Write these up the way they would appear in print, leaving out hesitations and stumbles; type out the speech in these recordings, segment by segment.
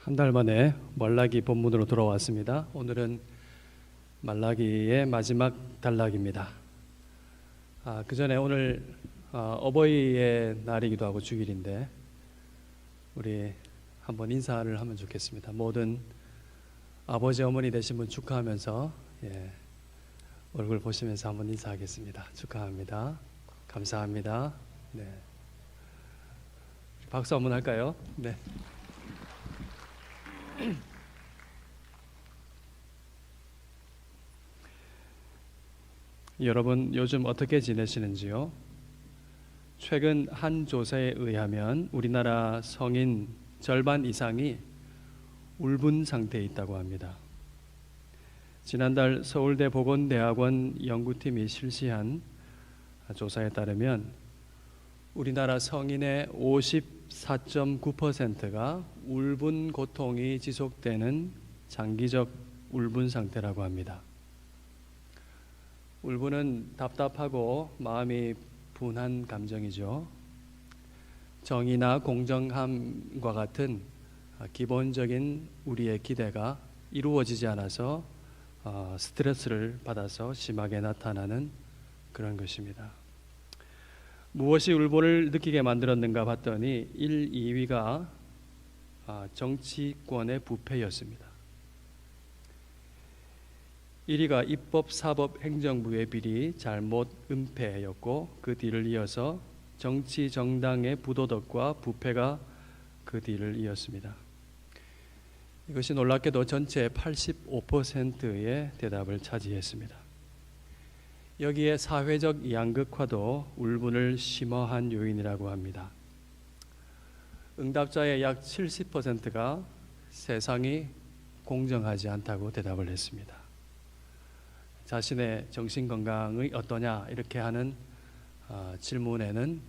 한 달 만에 말라기 본문으로 돌아왔습니다. 오늘은 말라기의 마지막 단락입니다. 그 전에 오늘 어버이의 날이기도 하고 주일인데 우리 한번 인사를 하면 좋겠습니다. 모든 아버지 어머니 되신 분 축하하면서 얼굴 보시면서 한번 인사하겠습니다. 축하합니다. 감사합니다. 네. 박수 한번 할까요? 네. 여러분 요즘 어떻게 지내시는지요? 최근 한 조사에 의하면 우리나라 성인 절반 이상이 울분 상태에 있다고 합니다. 지난달 서울대 보건대학원 연구팀이 실시한 조사에 따르면 우리나라 성인의 54.9%가 울분 고통이 지속되는 장기적 울분 상태라고 합니다. 울분은 답답하고 마음이 분한 감정이죠. 정의나 공정함과 같은 기본적인 우리의 기대가 이루어지지 않아서 스트레스를 받아서 심하게 나타나는 그런 것입니다. 무엇이 울분을 느끼게 만들었는가 봤더니 1, 2위가 정치권의 부패였습니다. 1위가 입법, 사법, 행정부의 비리, 잘못, 은폐였고 그 뒤를 이어서 정치, 정당의 부도덕과 부패가 그 뒤를 이었습니다. 이것이 놀랍게도 전체의 85%의 대답을 차지했습니다. 여기에 사회적 양극화도 울분을 심화한 요인이라고 합니다. 응답자의 약 70%가 세상이 공정하지 않다고 대답을 했습니다. 자신의 정신건강이 어떠냐 이렇게 하는 질문에는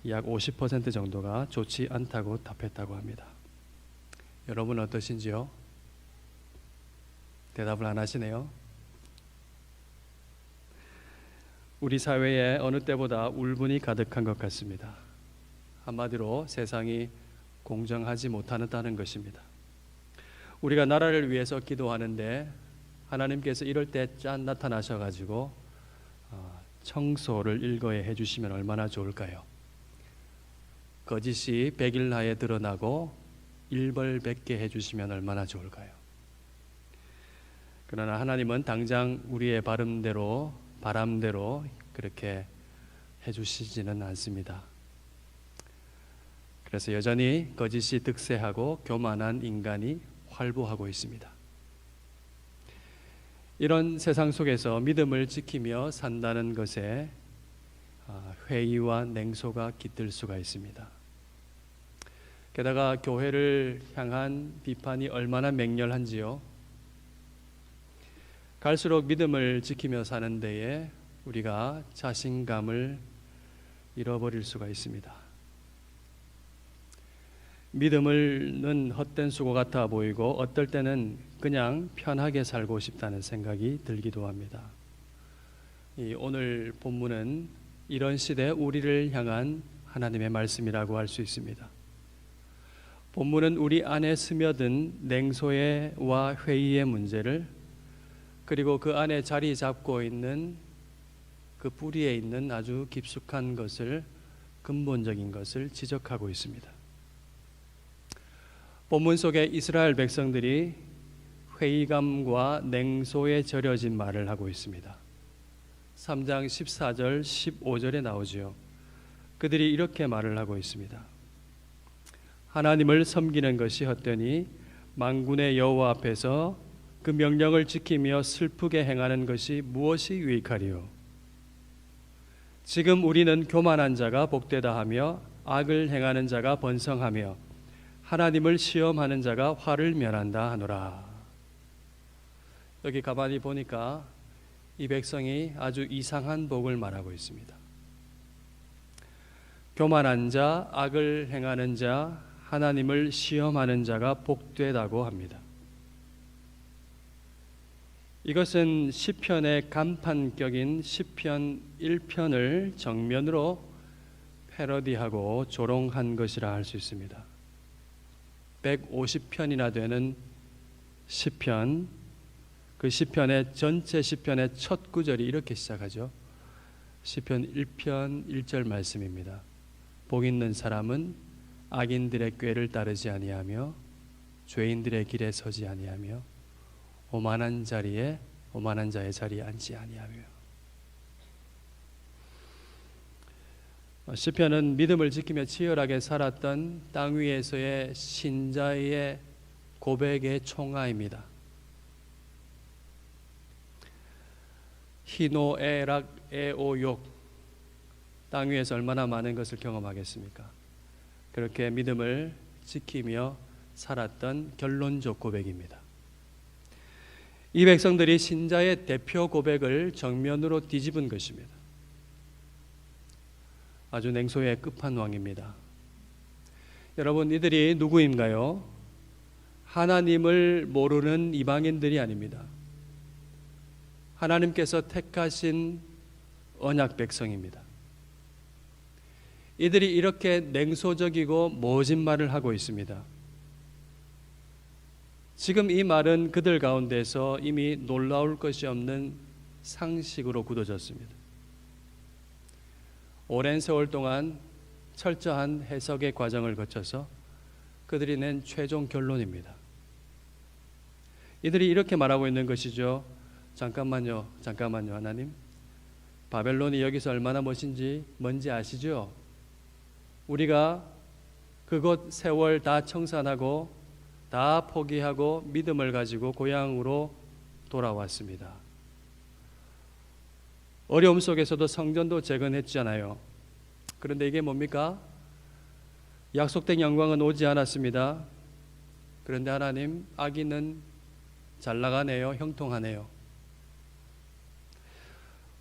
약 50% 정도가 좋지 않다고 답했다고 합니다. 여러분 어떠신지요? 대답을 안 하시네요. 우리 사회에 어느 때보다 울분이 가득한 것 같습니다. 한마디로 세상이 공정하지 못하는 것입니다. 우리가 나라를 위해서 기도하는데 하나님께서 이럴 때 짠 나타나셔가지고 청소를 일거에 해주시면 얼마나 좋을까요? 거짓이 백일하에 드러나고 일벌백계 해주시면 얼마나 좋을까요? 그러나 하나님은 당장 우리의 바람대로 그렇게 해주시지는 않습니다. 그래서 여전히 거짓이 득세하고 교만한 인간이 활보하고 있습니다. 이런 세상 속에서 믿음을 지키며 산다는 것에 회의와 냉소가 깃들 수가 있습니다. 게다가 교회를 향한 비판이 얼마나 맹렬한지요. 갈수록 믿음을 지키며 사는 데에 우리가 자신감을 잃어버릴 수가 있습니다. 믿음은 헛된 수고 같아 보이고 어떨 때는 그냥 편하게 살고 싶다는 생각이 들기도 합니다. 오늘 본문은 이런 시대 우리를 향한 하나님의 말씀이라고 할 수 있습니다. 본문은 우리 안에 스며든 냉소와 회의의 문제를 그리고 그 안에 자리 잡고 있는 그 뿌리에 있는 아주 깊숙한 것을 근본적인 것을 지적하고 있습니다. 본문 속에 이스라엘 백성들이 회의감과 냉소에 절여진 말을 하고 있습니다. 3장 14절 15절에 나오지요. 그들이 이렇게 말을 하고 있습니다. 하나님을 섬기는 것이 헛되니 만군의 여호와 앞에서 그 명령을 지키며 슬프게 행하는 것이 무엇이 유익하리요? 지금 우리는 교만한 자가 복되다 하며 악을 행하는 자가 번성하며 하나님을 시험하는 자가 화를 면한다 하노라. 여기 가만히 보니까 이 백성이 아주 이상한 복을 말하고 있습니다. 교만한 자, 악을 행하는 자, 하나님을 시험하는 자가 복되다고 합니다. 이것은 시편의 간판격인 시편 1편을 정면으로 패러디하고 조롱한 것이라 할 수 있습니다. 150편이나 되는 시편, 그 시편의 전체 시편의 첫 구절이 이렇게 시작하죠. 시편 1편 1절 말씀입니다. 복 있는 사람은 악인들의 꾀를 따르지 아니하며 죄인들의 길에 서지 아니하며 오만한 자의 자리에 앉지 아니하며. 시편은 믿음을 지키며 치열하게 살았던 땅 위에서의 신자의 고백의 총화입니다. 희노애락 애오욕, 땅 위에서 얼마나 많은 것을 경험하겠습니까? 그렇게 믿음을 지키며 살았던 결론적 고백입니다. 이 백성들이 신자의 대표 고백을 정면으로 뒤집은 것입니다. 아주 냉소의 끝판왕입니다. 여러분, 이들이 누구인가요? 하나님을 모르는 이방인들이 아닙니다. 하나님께서 택하신 언약 백성입니다. 이들이 이렇게 냉소적이고 모진 말을 하고 있습니다. 지금 이 말은 그들 가운데서 이미 놀라울 것이 없는 상식으로 굳어졌습니다. 오랜 세월 동안 철저한 해석의 과정을 거쳐서 그들이 낸 최종 결론입니다. 이들이 이렇게 말하고 있는 것이죠. 잠깐만요, 하나님. 바벨론이 여기서 얼마나 먼지 아시죠? 우리가 그곳 세월 다 청산하고 다 포기하고 믿음을 가지고 고향으로 돌아왔습니다. 어려움 속에서도 성전도 재건했잖아요. 그런데 이게 뭡니까? 약속된 영광은 오지 않았습니다. 그런데 하나님, 악인은 잘 나가네요. 형통하네요.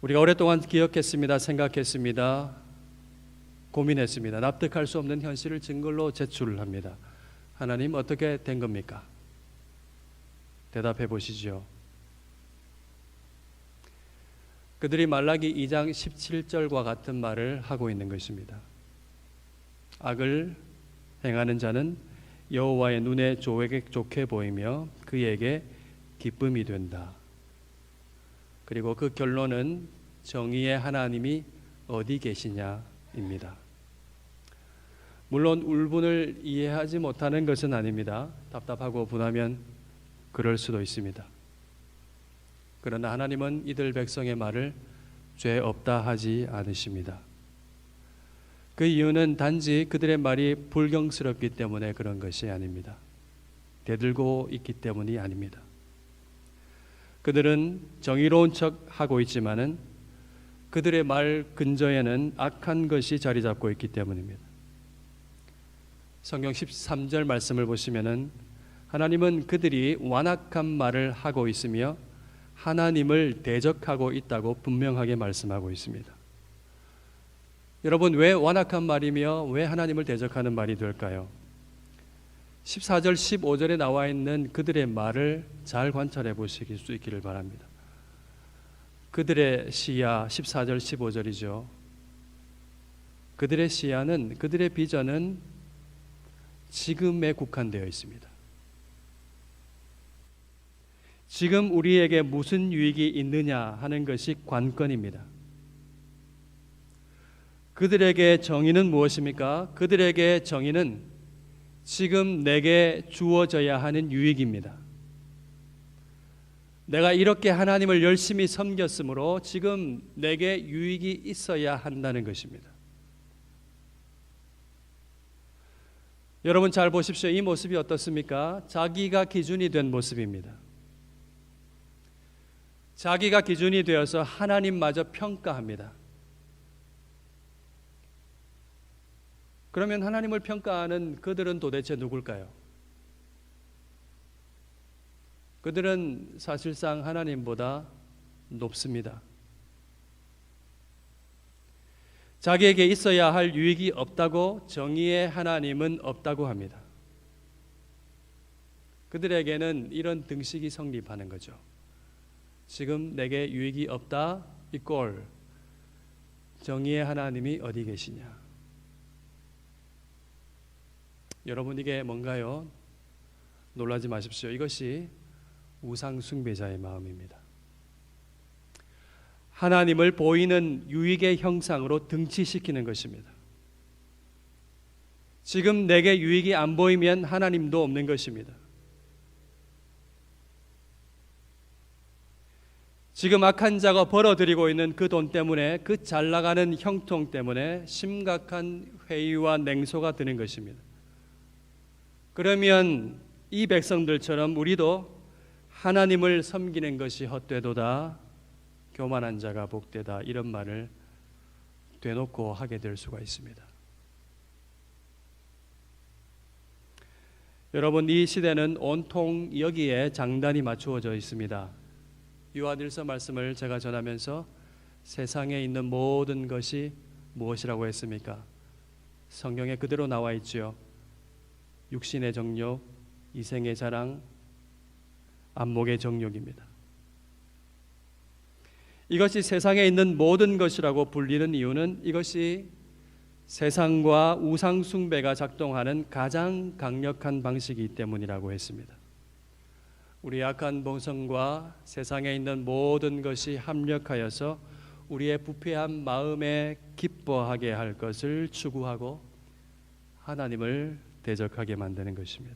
우리가 오랫동안 기억했습니다. 생각했습니다. 고민했습니다. 납득할 수 없는 현실을 증거로 제출을 합니다. 하나님, 어떻게 된 겁니까? 대답해 보시죠. 그들이 말라기 2장 17절과 같은 말을 하고 있는 것입니다. 악을 행하는 자는 여호와의 눈에 좋게 보이며 그에게 기쁨이 된다. 그리고 그 결론은 정의의 하나님이 어디 계시냐입니다. 물론 울분을 이해하지 못하는 것은 아닙니다. 답답하고 분하면 그럴 수도 있습니다. 그러나 하나님은 이들 백성의 말을 죄 없다 하지 않으십니다. 그 이유는 단지 그들의 말이 불경스럽기 때문에 그런 것이 아닙니다. 대들고 있기 때문이 아닙니다. 그들은 정의로운 척 하고 있지만은 그들의 말 근저에는 악한 것이 자리 잡고 있기 때문입니다. 성경 13절 말씀을 보시면은 하나님은 그들이 완악한 말을 하고 있으며 하나님을 대적하고 있다고 분명하게 말씀하고 있습니다. 여러분, 왜 완악한 말이며 왜 하나님을 대적하는 말이 될까요? 14절 15절에 나와 있는 그들의 말을 잘 관찰해 보실 수 있기를 바랍니다. 그들의 시야 14절 15절이죠. 그들의 시야는, 그들의 비전은 지금에 국한되어 있습니다. 지금 우리에게 무슨 유익이 있느냐 하는 것이 관건입니다. 그들에게 정의는 무엇입니까? 그들에게 정의는 지금 내게 주어져야 하는 유익입니다. 내가 이렇게 하나님을 열심히 섬겼으므로 지금 내게 유익이 있어야 한다는 것입니다. 여러분 잘 보십시오. 이 모습이 어떻습니까? 자기가 기준이 된 모습입니다. 자기가 기준이 되어서 하나님마저 평가합니다. 그러면 하나님을 평가하는 그들은 도대체 누굴까요? 그들은 사실상 하나님보다 높습니다. 자기에게 있어야 할 유익이 없다고, 정의의 하나님은 없다고 합니다. 그들에게는 이런 등식이 성립하는 거죠. 지금 내게 유익이 없다 이꼴 정의의 하나님이 어디 계시냐. 여러분, 이게 뭔가요? 놀라지 마십시오. 이것이 우상 숭배자의 마음입니다. 하나님을 보이는 유익의 형상으로 등치시키는 것입니다. 지금 내게 유익이 안 보이면 하나님도 없는 것입니다. 지금 악한 자가 벌어들이고 있는 그 돈 때문에, 그 잘 나가는 형통 때문에 심각한 회의와 냉소가 드는 것입니다. 그러면 이 백성들처럼 우리도 하나님을 섬기는 것이 헛되도다, 교만한 자가 복되다, 이런 말을 되놓고 하게 될 수가 있습니다. 여러분, 이 시대는 온통 여기에 장단이 맞추어져 있습니다. 요한일서 말씀을 제가 전하면서 세상에 있는 모든 것이 무엇이라고 했습니까? 성경에 그대로 나와 있지요. 육신의 정욕, 이생의 자랑, 안목의 정욕입니다. 이것이 세상에 있는 모든 것이라고 불리는 이유는 이것이 세상과 우상 숭배가 작동하는 가장 강력한 방식이기 때문이라고 했습니다. 우리 악한 본성과 세상에 있는 모든 것이 합력하여서 우리의 부패한 마음에 기뻐하게 할 것을 추구하고 하나님을 대적하게 만드는 것입니다.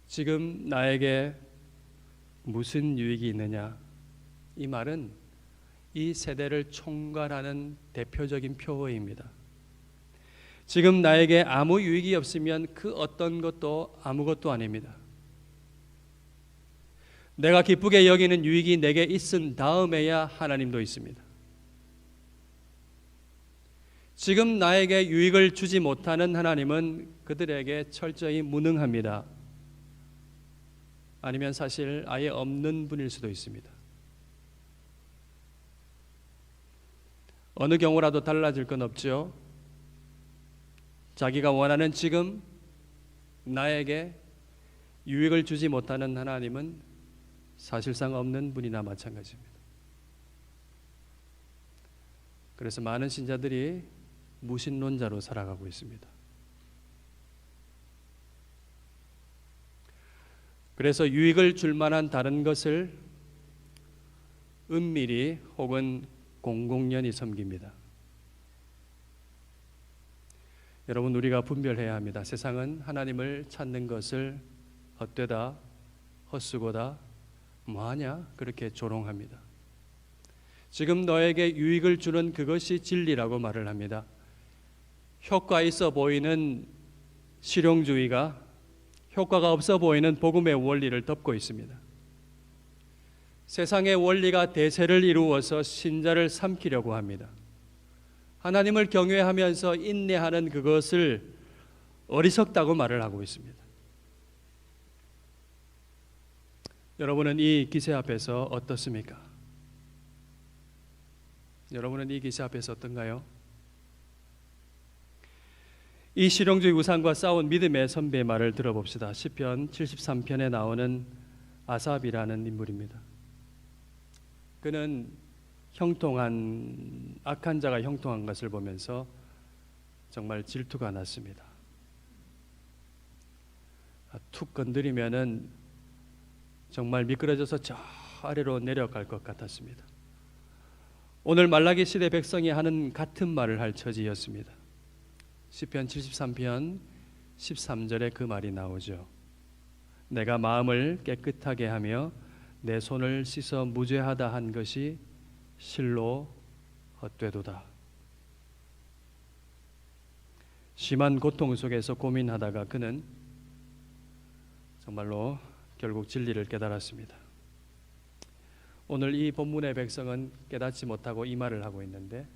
지금 나에게 무슨 유익이 있느냐? 이 말은 이 세대를 총괄하는 대표적인 표어입니다. 지금 나에게 아무 유익이 없으면 그 어떤 것도 아무것도 아닙니다. 내가 기쁘게 여기는 유익이 내게 있은 다음에야 하나님도 있습니다. 지금 나에게 유익을 주지 못하는 하나님은 그들에게 철저히 무능합니다. 아니면 사실 아예 없는 분일 수도 있습니다. 어느 경우라도 달라질 건 없죠. 자기가 원하는 지금 나에게 유익을 주지 못하는 하나님은 사실상 없는 분이나 마찬가지입니다. 그래서 많은 신자들이 무신론자로 살아가고 있습니다. 그래서 유익을 줄 만한 다른 것을 은밀히 혹은 공공연히 섬깁니다. 여러분, 우리가 분별해야 합니다. 세상은 하나님을 찾는 것을 헛되다, 헛수고다, 뭐하냐 그렇게 조롱합니다. 지금 너에게 유익을 주는 그것이 진리라고 말을 합니다. 효과 있어 보이는 실용주의가 효과가 없어 보이는 복음의 원리를 덮고 있습니다. 세상의 원리가 대세를 이루어서 신자를 삼키려고 합니다. 하나님을 경외하면서 인내하는 그것을 어리석다고 말을 하고 있습니다. 여러분은 이 기세 앞에서 어떻습니까? 여러분은 이 기세 앞에서 어떤가요? 이 실용주의 우상과 싸운 믿음의 선배의 말을 들어봅시다. 시편 73편에 나오는 아삽이라는 인물입니다. 그는 형통한 악한 자가 형통한 것을 보면서 정말 질투가 났습니다. 툭 건드리면은 정말 미끄러져서 저 아래로 내려갈 것 같았습니다. 오늘 말라기 시대 백성이 하는 같은 말을 할 처지였습니다. 시편 73편 13절에 그 말이 나오죠. 내가 마음을 깨끗하게 하며 내 손을 씻어 무죄하다 한 것이 실로 헛되도다. 심한 고통 속에서 고민하다가 그는 정말로 결국 진리를 깨달았습니다. 오늘 이 본문의 백성은 깨닫지 못하고 이 말을 하고 있는데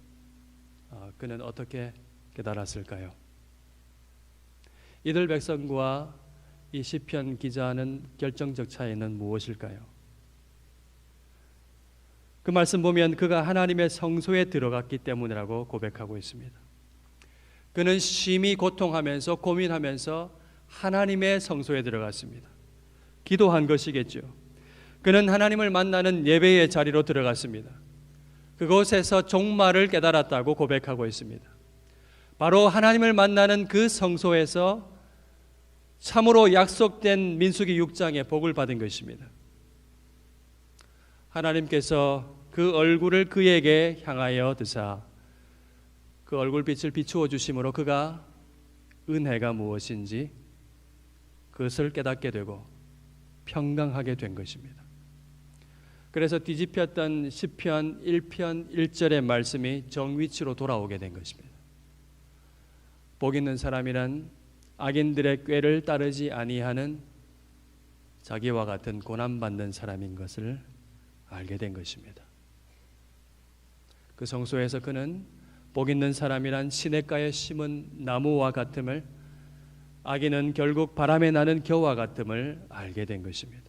그는 어떻게 깨달았을까요? 이들 백성과 이 시편 기자는 결정적 차이는 무엇일까요? 그 말씀 보면 그가 하나님의 성소에 들어갔기 때문이라고 고백하고 있습니다. 그는 심히 고통하면서 고민하면서 하나님의 성소에 들어갔습니다. 기도한 것이겠죠. 그는 하나님을 만나는 예배의 자리로 들어갔습니다. 그곳에서 종말을 깨달았다고 고백하고 있습니다. 바로 하나님을 만나는 그 성소에서 참으로 약속된 민수기 6장의 복을 받은 것입니다. 하나님께서 그 얼굴을 그에게 향하여 드사 그 얼굴빛을 비추어 주심으로 그가 은혜가 무엇인지 그것을 깨닫게 되고 평강하게 된 것입니다. 그래서 뒤집혔던 시편 1편 1절의 말씀이 정위치로 돌아오게 된 것입니다. 복 있는 사람이란 악인들의 꾀를 따르지 아니하는 자기와 같은 고난받는 사람인 것을 알게 된 것입니다. 그 성소에서 그는 복 있는 사람이란 시냇가에 심은 나무와 같음을, 악인은 결국 바람에 나는 겨와 같음을 알게 된 것입니다.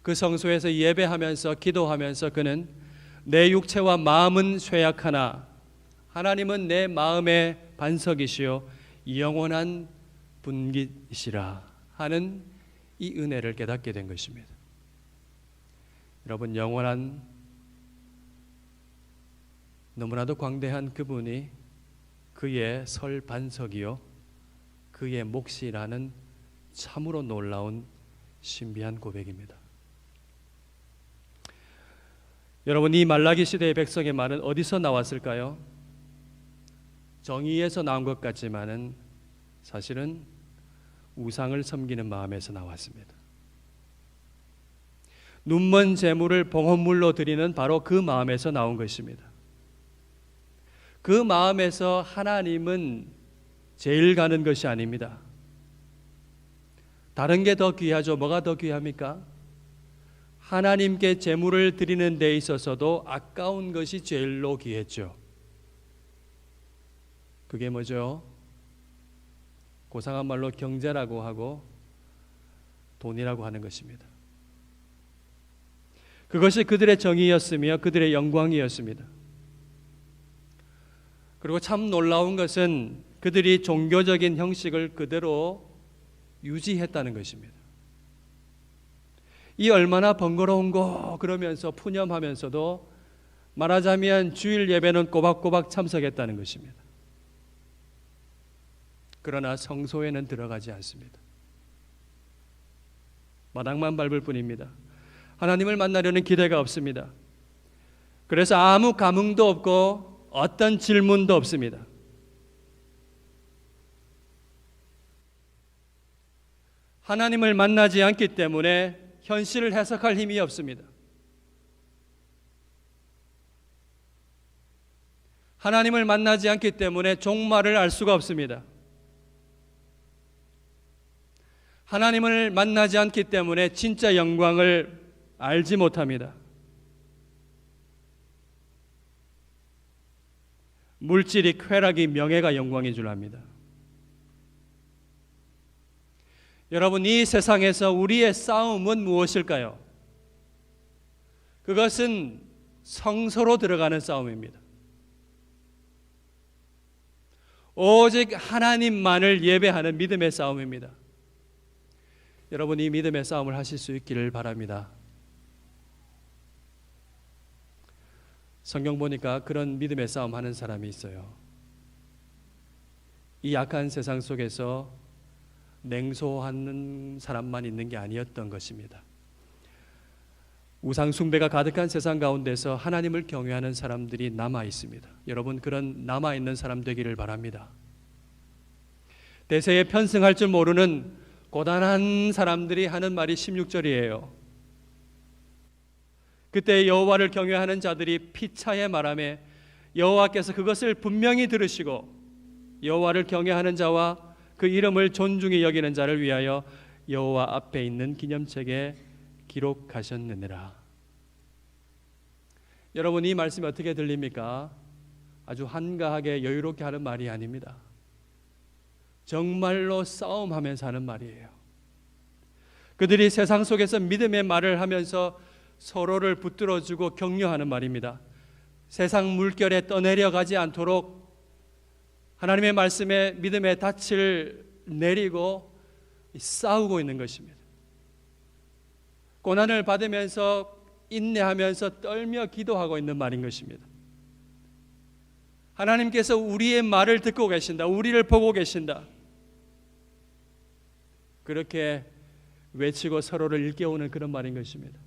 그 성소에서 예배하면서 기도하면서 그는 내 육체와 마음은 쇠약하나 하나님은 내 마음의 반석이시요 영원한 분깃이시라 하는 이 은혜를 깨닫게 된 것입니다. 여러분, 영원한 너무나도 광대한 그분이 그의 설 반석이요 그의 몫이라는 참으로 놀라운 신비한 고백입니다. 여러분, 이 말라기 시대의 백성의 말은 어디서 나왔을까요? 정의에서 나온 것 같지만은 사실은 우상을 섬기는 마음에서 나왔습니다. 눈먼 재물을 봉헌물로 드리는 바로 그 마음에서 나온 것입니다. 그 마음에서 하나님은 제일 가는 것이 아닙니다. 다른 게 더 귀하죠. 뭐가 더 귀합니까? 하나님께 제물을 드리는 데 있어서도 아까운 것이 제일로 귀했죠. 그게 뭐죠? 고상한 말로 경제라고 하고 돈이라고 하는 것입니다. 그것이 그들의 정의였으며 그들의 영광이었습니다. 그리고 참 놀라운 것은 그들이 종교적인 형식을 그대로 유지했다는 것입니다. 이 얼마나 번거로운고 그러면서 푸념하면서도 말하자면 주일 예배는 꼬박꼬박 참석했다는 것입니다. 그러나 성소에는 들어가지 않습니다. 마당만 밟을 뿐입니다. 하나님을 만나려는 기대가 없습니다. 그래서 아무 감흥도 없고 어떤 질문도 없습니다. 하나님을 만나지 않기 때문에 현실을 해석할 힘이 없습니다. 하나님을 만나지 않기 때문에 종말을 알 수가 없습니다. 하나님을 만나지 않기 때문에 진짜 영광을 알지 못합니다. 물질이, 쾌락이, 명예가 영광인 줄 압니다. 여러분, 이 세상에서 우리의 싸움은 무엇일까요? 그것은 성소로 들어가는 싸움입니다. 오직 하나님만을 예배하는 믿음의 싸움입니다. 여러분, 이 믿음의 싸움을 하실 수 있기를 바랍니다. 성경 보니까 그런 믿음의 싸움 하는 사람이 있어요. 이 약한 세상 속에서 냉소하는 사람만 있는 게 아니었던 것입니다. 우상 숭배가 가득한 세상 가운데서 하나님을 경외하는 사람들이 남아 있습니다. 여러분, 그런 남아 있는 사람 되기를 바랍니다. 대세에 편승할 줄 모르는 고단한 사람들이 하는 말이 16절이에요. 그때 여호와를 경외하는 자들이 피차에 말하며 여호와께서 그것을 분명히 들으시고 여호와를 경외하는 자와 그 이름을 존중히 여기는 자를 위하여 여호와 앞에 있는 기념책에 기록하셨느니라. 여러분, 이 말씀이 어떻게 들립니까? 아주 한가하게 여유롭게 하는 말이 아닙니다. 정말로 싸움하면서 하는 말이에요. 그들이 세상 속에서 믿음의 말을 하면서 서로를 붙들어주고 격려하는 말입니다. 세상 물결에 떠내려가지 않도록 하나님의 말씀에 믿음의 닻을 내리고 싸우고 있는 것입니다. 고난을 받으면서 인내하면서 떨며 기도하고 있는 말인 것입니다. 하나님께서 우리의 말을 듣고 계신다. 우리를 보고 계신다. 그렇게 외치고 서로를 일깨우는 그런 말인 것입니다.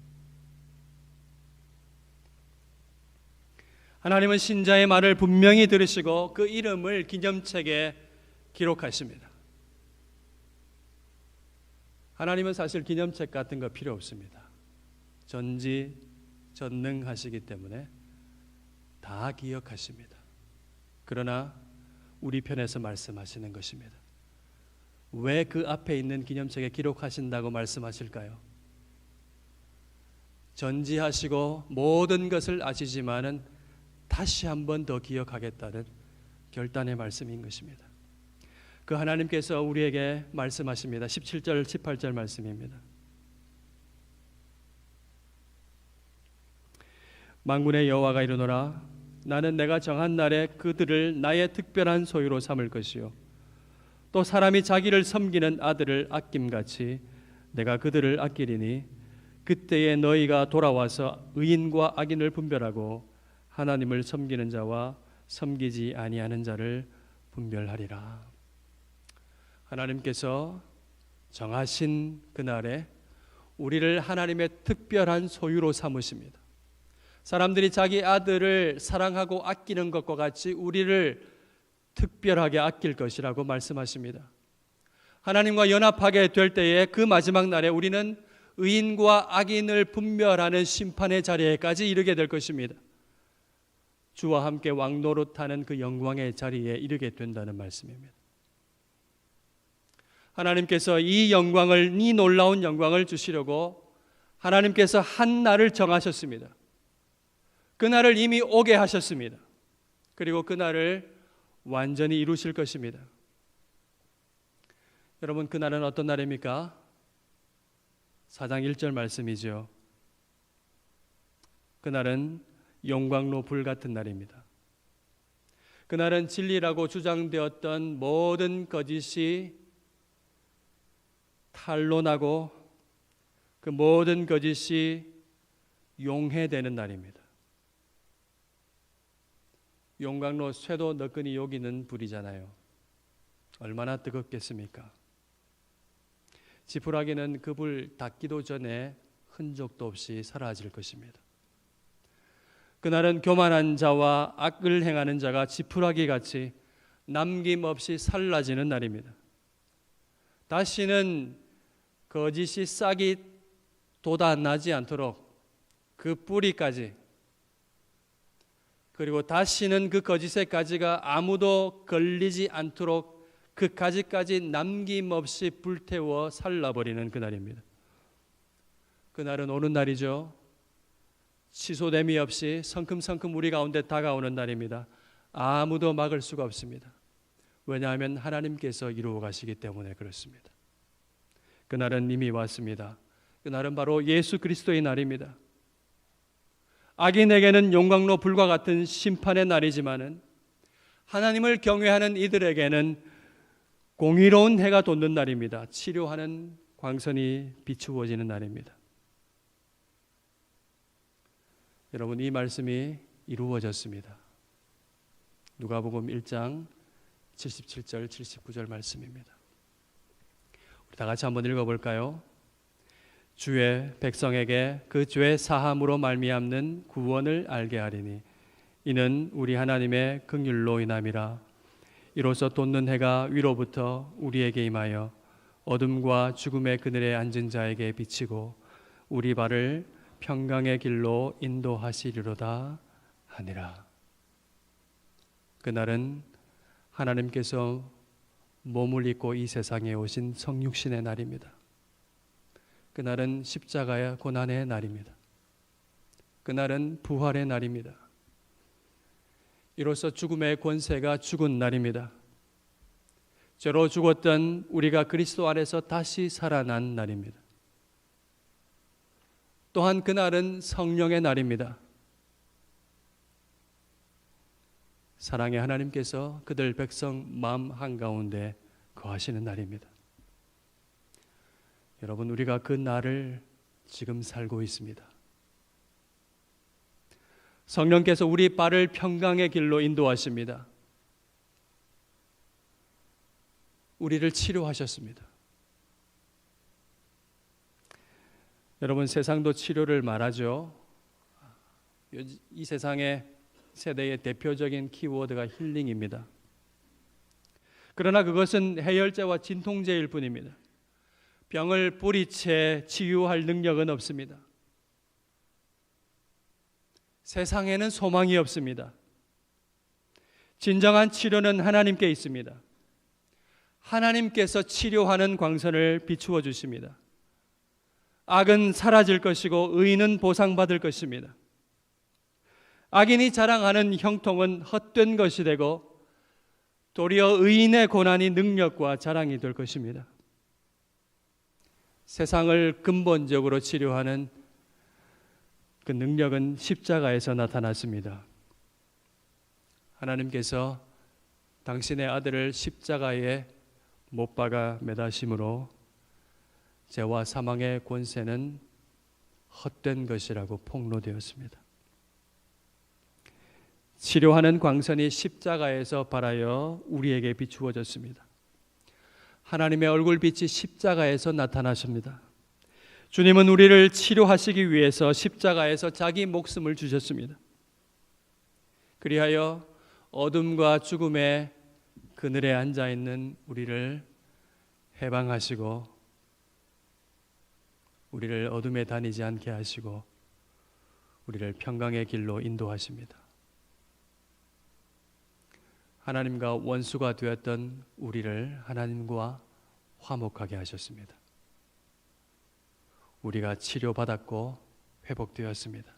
하나님은 신자의 말을 분명히 들으시고 그 이름을 기념책에 기록하십니다. 하나님은 사실 기념책 같은 거 필요 없습니다. 전지전능하시기 때문에 다 기억하십니다. 그러나 우리 편에서 말씀하시는 것입니다. 왜 그 앞에 있는 기념책에 기록하신다고 말씀하실까요? 전지하시고 모든 것을 아시지만은 다시 한 번 더 기억하겠다는 결단의 말씀인 것입니다. 그 하나님께서 우리에게 말씀하십니다. 17절, 18절 말씀입니다. 만군의 여호와가 이르노라 나는 내가 정한 날에 그들을 나의 특별한 소유로 삼을 것이요 또 사람이 자기를 섬기는 아들을 아낌같이 내가 그들을 아끼리니 그때에 너희가 돌아와서 의인과 악인을 분별하고 하나님을 섬기는 자와 섬기지 아니하는 자를 분별하리라. 하나님께서 정하신 그날에 우리를 하나님의 특별한 소유로 삼으십니다. 사람들이 자기 아들을 사랑하고 아끼는 것과 같이 우리를 특별하게 아낄 것이라고 말씀하십니다. 하나님과 연합하게 될 때에 그 마지막 날에 우리는 의인과 악인을 분별하는 심판의 자리에까지 이르게 될 것입니다. 주와 함께 왕노릇하는 그 영광의 자리에 이르게 된다는 말씀입니다. 하나님께서 이 놀라운 영광을 주시려고 하나님께서 한 날을 정하셨습니다. 그 날을 이미 오게 하셨습니다. 그리고 그 날을 완전히 이루실 것입니다. 여러분, 그 날은 어떤 날입니까? 4장 1절 말씀이죠. 그 날은 용광로 불 같은 날입니다. 그 날은 진리라고 주장되었던 모든 거짓이 탄로나고 그 모든 거짓이 용해되는 날입니다. 용광로 쇠도 너끈히 여기는 불이잖아요. 얼마나 뜨겁겠습니까? 지푸라기는 그 불 닿기도 전에 흔적도 없이 사라질 것입니다. 그날은 교만한 자와 악을 행하는 자가 지푸라기 같이 남김없이 살라지는 날입니다. 다시는 거짓이 싹이 돋아나지 않도록 그 뿌리까지, 그리고 다시는 그 거짓의 가지가 아무도 걸리지 않도록 그 가지까지 남김없이 불태워 살라버리는 그날입니다. 그날은 오는 날이죠. 취소됨이 없이 성큼성큼 우리 가운데 다가오는 날입니다. 아무도 막을 수가 없습니다. 왜냐하면 하나님께서 이루어 가시기 때문에 그렇습니다. 그날은 이미 왔습니다. 그날은 바로 예수 그리스도의 날입니다. 악인에게는 용광로 불과 같은 심판의 날이지만은 하나님을 경외하는 이들에게는 공의로운 해가 돋는 날입니다. 치료하는 광선이 비추어지는 날입니다. 여러분, 이 말씀이 이루어졌습니다. 누가복음 1장 77절 79절 말씀입니다. 우리 다 같이 한번 읽어볼까요? 주의 백성에게 그 죄 사함으로 말미암는 구원을 알게 하리니 이는 우리 하나님의 긍휼로 인함이라. 이로써 돋는 해가 위로부터 우리에게 임하여 어둠과 죽음의 그늘에 앉은 자에게 비치고 우리 발을 평강의 길로 인도하시리로다 하니라. 그날은 하나님께서 몸을 입고 이 세상에 오신 성육신의 날입니다. 그날은 십자가의 고난의 날입니다. 그날은 부활의 날입니다. 이로써 죽음의 권세가 죽은 날입니다. 죄로 죽었던 우리가 그리스도 안에서 다시 살아난 날입니다. 또한 그날은 성령의 날입니다. 사랑의 하나님께서 그들 백성 마음 한가운데 거하시는 날입니다. 여러분, 우리가 그 날을 지금 살고 있습니다. 성령께서 우리 발을 평강의 길로 인도하십니다. 우리를 치료하셨습니다. 여러분, 세상도 치료를 말하죠. 이 세상의 세대의 대표적인 키워드가 힐링입니다. 그러나 그것은 해열제와 진통제일 뿐입니다. 병을 뿌리채 치유할 능력은 없습니다. 세상에는 소망이 없습니다. 진정한 치료는 하나님께 있습니다. 하나님께서 치료하는 광선을 비추어 주십니다. 악은 사라질 것이고 의인은 보상받을 것입니다. 악인이 자랑하는 형통은 헛된 것이 되고 도리어 의인의 고난이 능력과 자랑이 될 것입니다. 세상을 근본적으로 치료하는 그 능력은 십자가에서 나타났습니다. 하나님께서 당신의 아들을 십자가에 못 박아 매다심으로 죄와 사망의 권세는 헛된 것이라고 폭로되었습니다. 치료하는 광선이 십자가에서 발하여 우리에게 비추어졌습니다. 하나님의 얼굴빛이 십자가에서 나타나십니다. 주님은 우리를 치료하시기 위해서 십자가에서 자기 목숨을 주셨습니다. 그리하여 어둠과 죽음의 그늘에 앉아있는 우리를 해방하시고 우리를 어둠에 다니지 않게 하시고 우리를 평강의 길로 인도하십니다. 하나님과 원수가 되었던 우리를 하나님과 화목하게 하셨습니다. 우리가 치료받았고 회복되었습니다.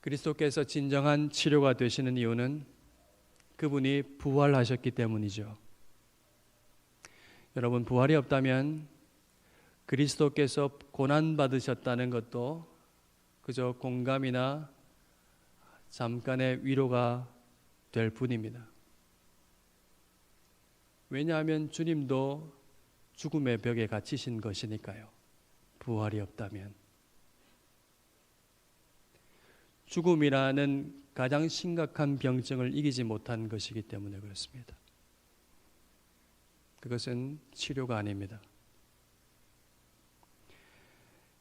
그리스도께서 진정한 치료가 되시는 이유는 그분이 부활하셨기 때문이죠. 여러분, 부활이 없다면 그리스도께서 고난받으셨다는 것도 그저 공감이나 잠깐의 위로가 될 뿐입니다. 왜냐하면 주님도 죽음의 벽에 갇히신 것이니까요. 부활이 없다면. 죽음이라는 가장 심각한 병증을 이기지 못한 것이기 때문에 그렇습니다. 그것은 치료가 아닙니다.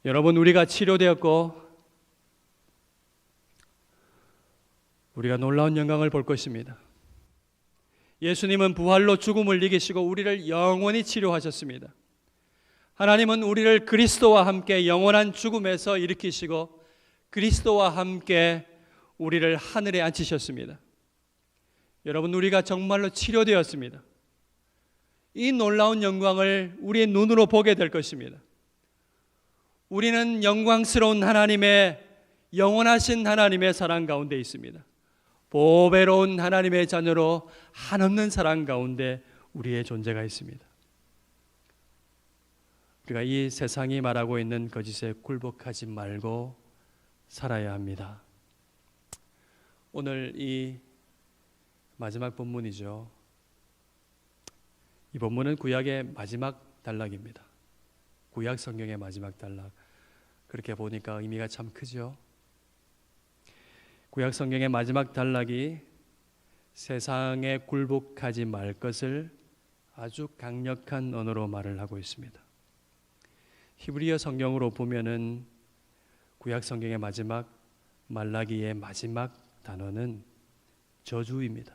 여러분, 우리가 치료되었고 우리가 놀라운 영광을 볼 것입니다. 예수님은 부활로 죽음을 이기시고 우리를 영원히 치료하셨습니다. 하나님은 우리를 그리스도와 함께 영원한 죽음에서 일으키시고 그리스도와 함께 우리를 하늘에 앉히셨습니다. 여러분, 우리가 정말로 치료되었습니다. 이 놀라운 영광을 우리의 눈으로 보게 될 것입니다. 우리는 영광스러운 하나님의, 영원하신 하나님의 사랑 가운데 있습니다. 보배로운 하나님의 자녀로 한없는 사랑 가운데 우리의 존재가 있습니다. 우리가 이 세상이 말하고 있는 거짓에 굴복하지 말고 살아야 합니다. 오늘 이 마지막 본문이죠. 이 본문은 구약의 마지막 단락입니다. 구약 성경의 마지막 단락. 그렇게 보니까 의미가 참 크죠. 구약 성경의 마지막 단락이 세상에 굴복하지 말 것을 아주 강력한 언어로 말을 하고 있습니다. 히브리어 성경으로 보면은 구약 성경의 마지막, 말라기의 마지막 단어는 저주입니다.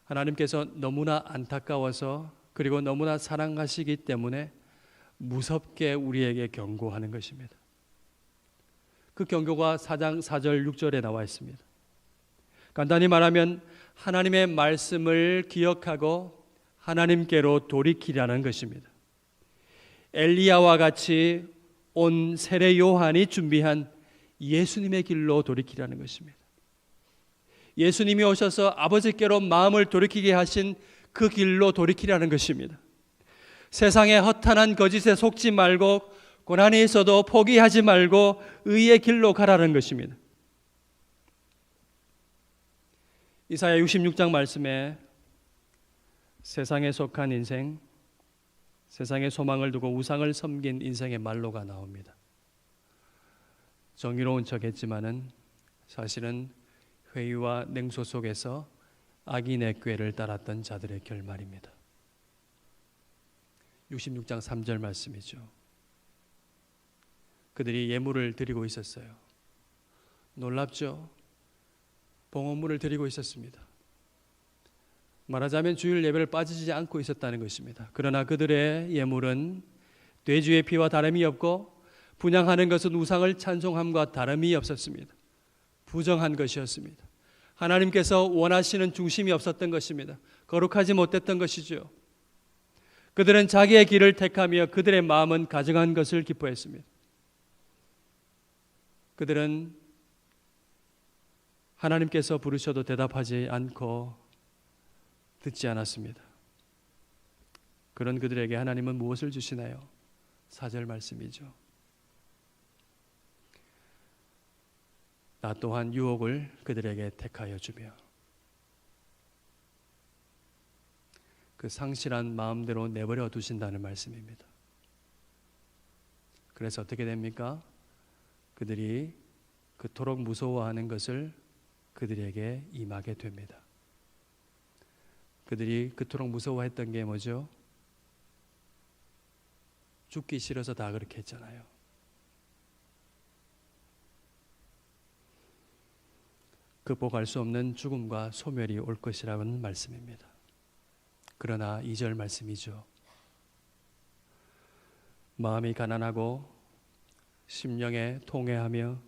하나님께서 너무나 안타까워서 그리고 너무나 사랑하시기 때문에 무섭게 우리에게 경고하는 것입니다. 그 경고가 4장 4절 6절에 나와 있습니다. 간단히 말하면 하나님의 말씀을 기억하고 하나님께로 돌이키라는 것입니다. 엘리야와 같이 온 세례 요한이 준비한 예수님의 길로 돌이키라는 것입니다. 예수님이 오셔서 아버지께로 마음을 돌이키게 하신 그 길로 돌이키라는 것입니다. 세상의 허탄한 거짓에 속지 말고 고난이 있어도 포기하지 말고 의의 길로 가라는 것입니다. 이사야 66장 말씀에 세상에 속한 인생, 세상의 소망을 두고 우상을 섬긴 인생의 말로가 나옵니다. 정의로운 척했지만은 사실은 회의와 냉소 속에서 악인의 꾀를 따랐던 자들의 결말입니다. 66장 3절 말씀이죠. 그들이 예물을 드리고 있었어요. 놀랍죠? 봉헌물을 드리고 있었습니다. 말하자면 주일 예배를 빠지지 않고 있었다는 것입니다. 그러나 그들의 예물은 돼지의 피와 다름이 없고 분향하는 것은 우상을 찬송함과 다름이 없었습니다. 부정한 것이었습니다. 하나님께서 원하시는 중심이 없었던 것입니다. 거룩하지 못했던 것이죠. 그들은 자기의 길을 택하며 그들의 마음은 가증한 것을 기뻐했습니다. 그들은 하나님께서 부르셔도 대답하지 않고 듣지 않았습니다. 그런 그들에게 하나님은 무엇을 주시나요? 4절 말씀이죠. 나 또한 유혹을 그들에게 택하여 주며 그 상실한 마음대로 내버려 두신다는 말씀입니다. 그래서 어떻게 됩니까? 그들이 그토록 무서워하는 것을 그들에게 임하게 됩니다. 그들이 그토록 무서워했던 게 뭐죠? 죽기 싫어서 다 그렇게 했잖아요. 극복할 수 없는 죽음과 소멸이 올 것이라는 말씀입니다. 그러나 2절 말씀이죠. 마음이 가난하고 심령에 통회하며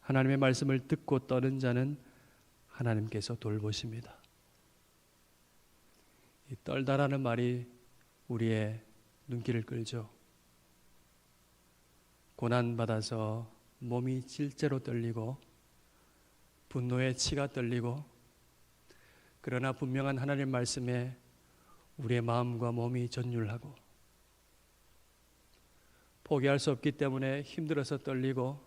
하나님의 말씀을 듣고 떠는 자는 하나님께서 돌보십니다. 이 떨다라는 말이 우리의 눈길을 끌죠. 고난받아서 몸이 질제로 떨리고 분노의 치가 떨리고 그러나 분명한 하나님의 말씀에 우리의 마음과 몸이 전율하고 포기할 수 없기 때문에 힘들어서 떨리고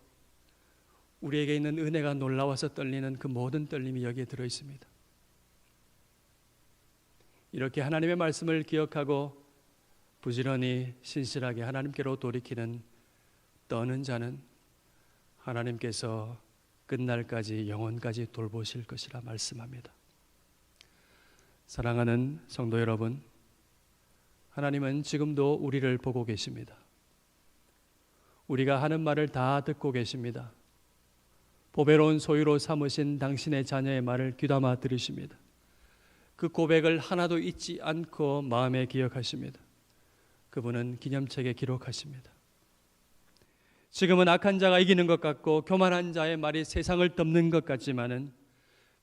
우리에게 있는 은혜가 놀라워서 떨리는 그 모든 떨림이 여기에 들어 있습니다. 이렇게 하나님의 말씀을 기억하고 부지런히 신실하게 하나님께로 돌이키는 떠는 자는 하나님께서 끝날까지 영원까지 돌보실 것이라 말씀합니다. 사랑하는 성도 여러분, 하나님은 지금도 우리를 보고 계십니다. 우리가 하는 말을 다 듣고 계십니다. 보배로운 소유로 삼으신 당신의 자녀의 말을 귀담아 들으십니다. 그 고백을 하나도 잊지 않고 마음에 기억하십니다. 그분은 기념책에 기록하십니다. 지금은 악한 자가 이기는 것 같고 교만한 자의 말이 세상을 덮는 것 같지만은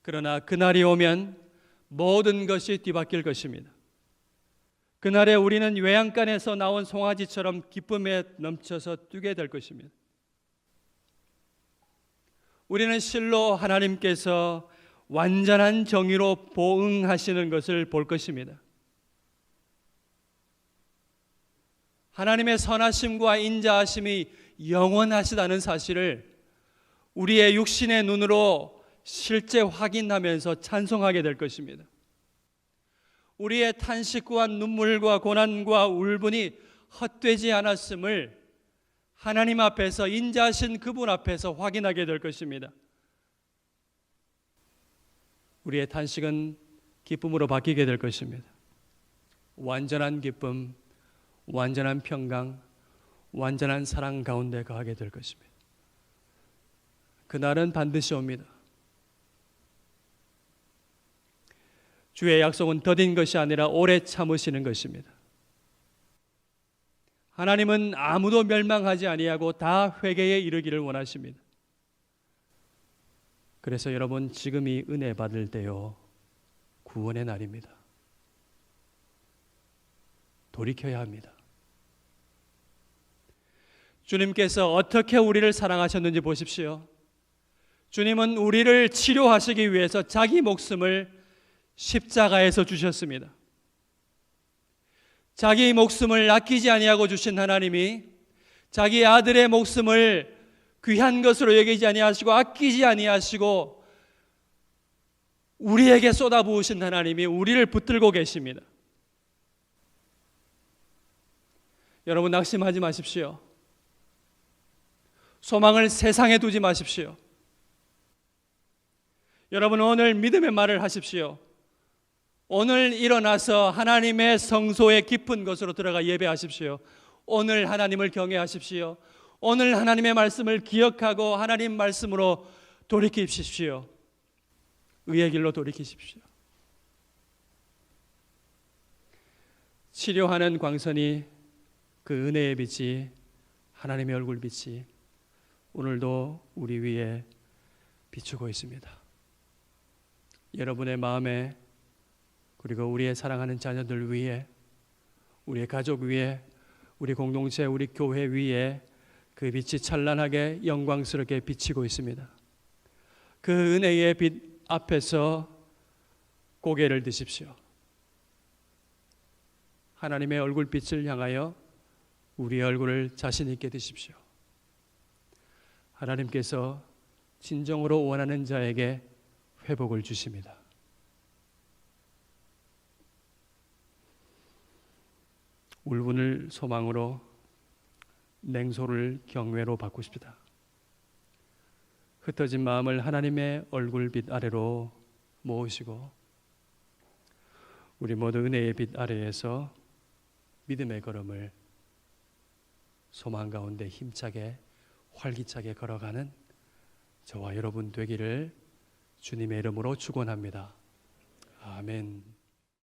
그러나 그날이 오면 모든 것이 뒤바뀔 것입니다. 그날에 우리는 외양간에서 나온 송아지처럼 기쁨에 넘쳐서 뛰게 될 것입니다. 우리는 실로 하나님께서 완전한 정의로 보응하시는 것을 볼 것입니다. 하나님의 선하심과 인자하심이 영원하시다는 사실을 우리의 육신의 눈으로 실제 확인하면서 찬송하게 될 것입니다. 우리의 탄식과 눈물과 고난과 울분이 헛되지 않았음을 하나님 앞에서 인자하신 그분 앞에서 확인하게 될 것입니다. 우리의 탄식은 기쁨으로 바뀌게 될 것입니다. 완전한 기쁨, 완전한 평강, 완전한 사랑 가운데 거하게 될 것입니다. 그날은 반드시 옵니다. 주의 약속은 더딘 것이 아니라 오래 참으시는 것입니다. 하나님은 아무도 멸망하지 아니하고 다 회개에 이르기를 원하십니다. 그래서 여러분, 지금이 은혜 받을 때요, 구원의 날입니다. 돌이켜야 합니다. 주님께서 어떻게 우리를 사랑하셨는지 보십시오. 주님은 우리를 치료하시기 위해서 자기 목숨을 십자가에서 주셨습니다. 자기 목숨을 아끼지 아니하고 주신 하나님이 자기 아들의 목숨을 귀한 것으로 여기지 아니하시고 아끼지 아니하시고 우리에게 쏟아부으신 하나님이 우리를 붙들고 계십니다. 여러분, 낙심하지 마십시오. 소망을 세상에 두지 마십시오. 여러분, 오늘 믿음의 말을 하십시오. 오늘 일어나서 하나님의 성소의 깊은 곳으로 들어가 예배하십시오. 오늘 하나님을 경외하십시오. 오늘 하나님의 말씀을 기억하고 하나님 말씀으로 돌이키십시오. 의의 길로 돌이키십시오. 치료하는 광선이, 그 은혜의 빛이, 하나님의 얼굴 빛이 오늘도 우리 위에 비추고 있습니다. 여러분의 마음에, 그리고 우리의 사랑하는 자녀들 위에, 우리의 가족 위에, 우리 공동체, 우리 교회 위에 그 빛이 찬란하게 영광스럽게 비치고 있습니다. 그 은혜의 빛 앞에서 고개를 드십시오. 하나님의 얼굴빛을 향하여 우리의 얼굴을 자신 있게 드십시오. 하나님께서 진정으로 원하는 자에게 회복을 주십니다. 울분을 소망으로, 냉소를 경외로 바꾸십시다. 흩어진 마음을 하나님의 얼굴빛 아래로 모으시고 우리 모두 은혜의 빛 아래에서 믿음의 걸음을 소망 가운데 힘차게 활기차게 걸어가는 저와 여러분 되기를 주님의 이름으로 축원합니다. 아멘.